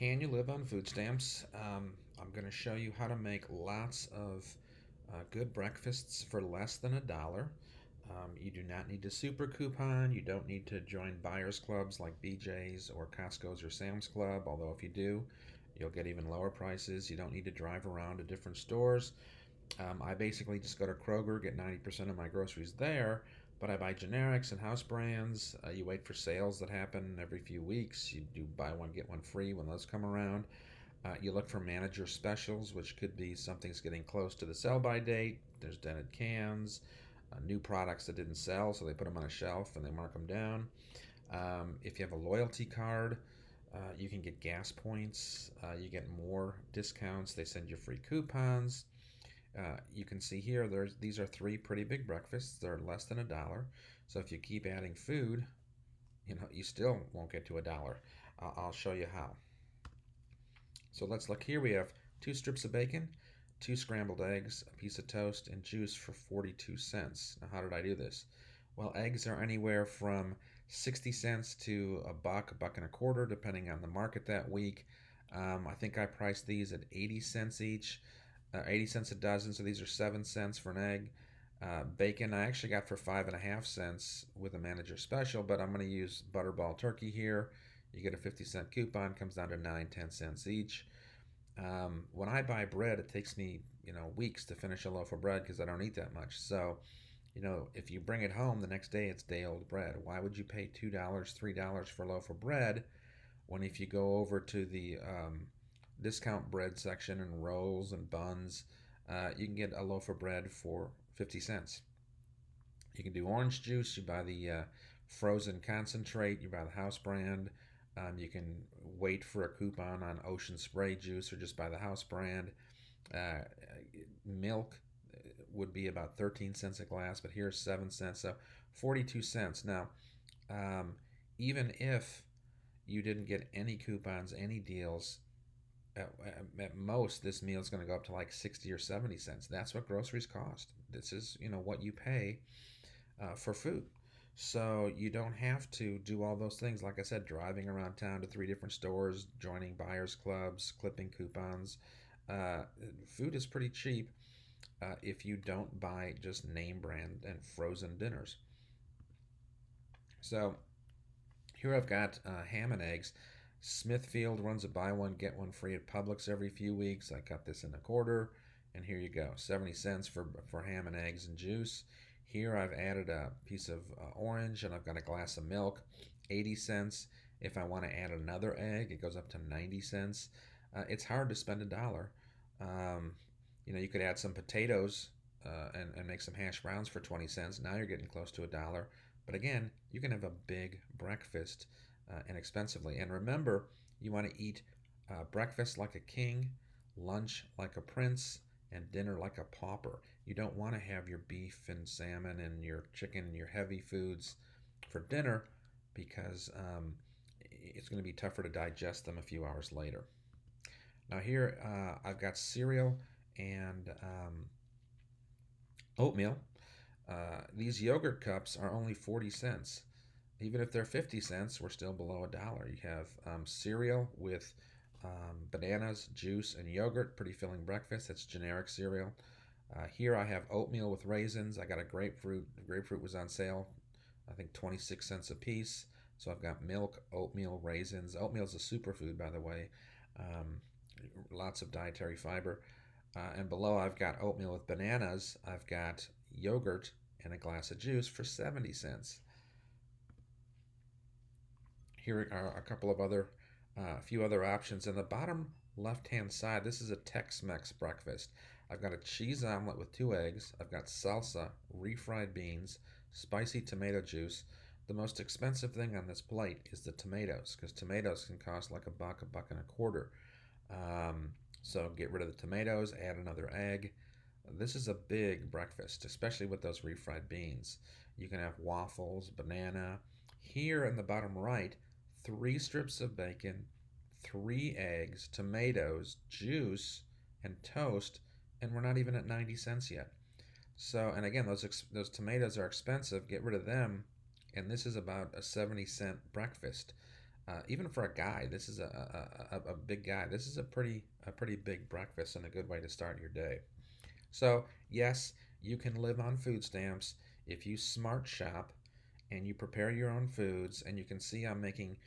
Can you live on food stamps? I'm going to show you how to make lots of good breakfasts for less than $1. You do not need a super coupon. You don't need to join buyers clubs like BJ's or Costco's or Sam's Club, although if you do, you'll get even lower prices. You don't need to drive around to different stores. I basically just go to Kroger, get 90% of my groceries there, but I buy generics and house brands. You wait for sales that happen every few weeks. You do buy one, get one free when those come around. You look for manager specials, which could be something's getting close to the sell by date. There's dented cans, new products that didn't sell, so they put them on a shelf and they mark them down. If you have a loyalty card, you can get gas points. You get more discounts. They send you free coupons. You can see here, these are three pretty big breakfasts. They're less than $1. So if you keep adding food, you still won't get to $1. I'll show you how. So let's look here. We have 2 strips of bacon, 2 scrambled eggs, a piece of toast, and juice for 42 cents. Now, how did I do this? Well, eggs are anywhere from 60 cents to a buck and a quarter, depending on the market that week. I think I priced these at 80 cents each. 80 cents a dozen, so these are 7 cents for an egg. Bacon I actually got for 5.5 cents with a manager special, but I'm going to use Butterball turkey here. You get a 50-cent coupon, comes down to 9-10 cents each. When I buy bread, it takes me weeks to finish a loaf of bread because I don't eat that much. So if you bring it home the next day, it's day old bread. Why would you pay $2, $3 for a loaf of bread when if you go over to the discount bread section and rolls and buns, you can get a loaf of bread for 50 cents. You can do orange juice. You buy the frozen concentrate. You buy the house brand. You can wait for a coupon on Ocean Spray juice or just buy the house brand. Milk would be about 13 cents a glass, but here's 7 cents, so 42 cents. Now, even if you didn't get any coupons, any deals, at most this meal is going to go up to like 60 or 70 cents. That's what groceries cost. This is what you pay for food. So you don't have to do all those things, like I said, driving around town to 3 different stores, joining buyers clubs, clipping coupons. uh, Food is pretty cheap if you don't buy just name brand and frozen dinners. So here I've got ham and eggs. Smithfield runs a buy one get one free at Publix every few weeks. I cut this in a quarter, and here you go, 70 cents for ham and eggs and juice. Here I've added a piece of orange, and I've got a glass of milk, 80 cents. If I want to add another egg, it goes up to 90 cents. It's hard to spend $1. Um, you could add some potatoes and make some hash browns for 20 cents. Now you're getting close to $1. But again, you can have a big breakfast inexpensively. And remember, you want to eat breakfast like a king, lunch like a prince, and dinner like a pauper. You don't want to have your beef and salmon and your chicken and your heavy foods for dinner because it's going to be tougher to digest them a few hours later. Now here I've got cereal and oatmeal. These yogurt cups are only 40 cents. Even if they're 50 cents, we're still below $1. You have cereal with bananas, juice, and yogurt. Pretty filling breakfast. That's generic cereal. Here I have oatmeal with raisins. I got a grapefruit. The grapefruit was on sale, I think 26 cents a piece. So I've got milk, oatmeal, raisins. Oatmeal is a superfood, by the way. Um, Lots of dietary fiber. And below I've got oatmeal with bananas. I've got yogurt and a glass of juice for 70 cents. Here are a couple of a few other options. In the bottom left-hand side, this is a Tex-Mex breakfast. I've got a cheese omelet with 2 eggs. I've got salsa, refried beans, spicy tomato juice. The most expensive thing on this plate is the tomatoes, because tomatoes can cost like a buck and a quarter. So get rid of the tomatoes, add another egg. This is a big breakfast, especially with those refried beans. You can have waffles, banana. Here in the bottom right, 3 strips of bacon, 3 eggs, tomatoes, juice, and toast, and we're not even at 90 cents yet. So, and again, those tomatoes are expensive. Get rid of them, and this is about a 70-cent breakfast. Even for a guy, this is a big guy. This is a pretty big breakfast and a good way to start your day. So yes, you can live on food stamps if you smart shop and you prepare your own foods. And you can see I'm making,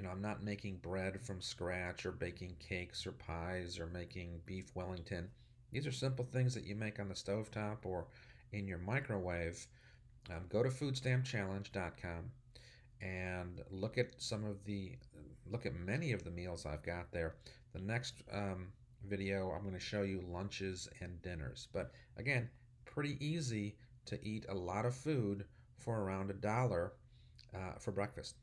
I'm not making bread from scratch or baking cakes or pies or making beef Wellington. These are simple things that you make on the stovetop or in your microwave. Go to foodstampchallenge.com and look at many of the meals I've got there. The next video, I'm going to show you lunches and dinners. But again, pretty easy to eat a lot of food for around $1 for breakfast.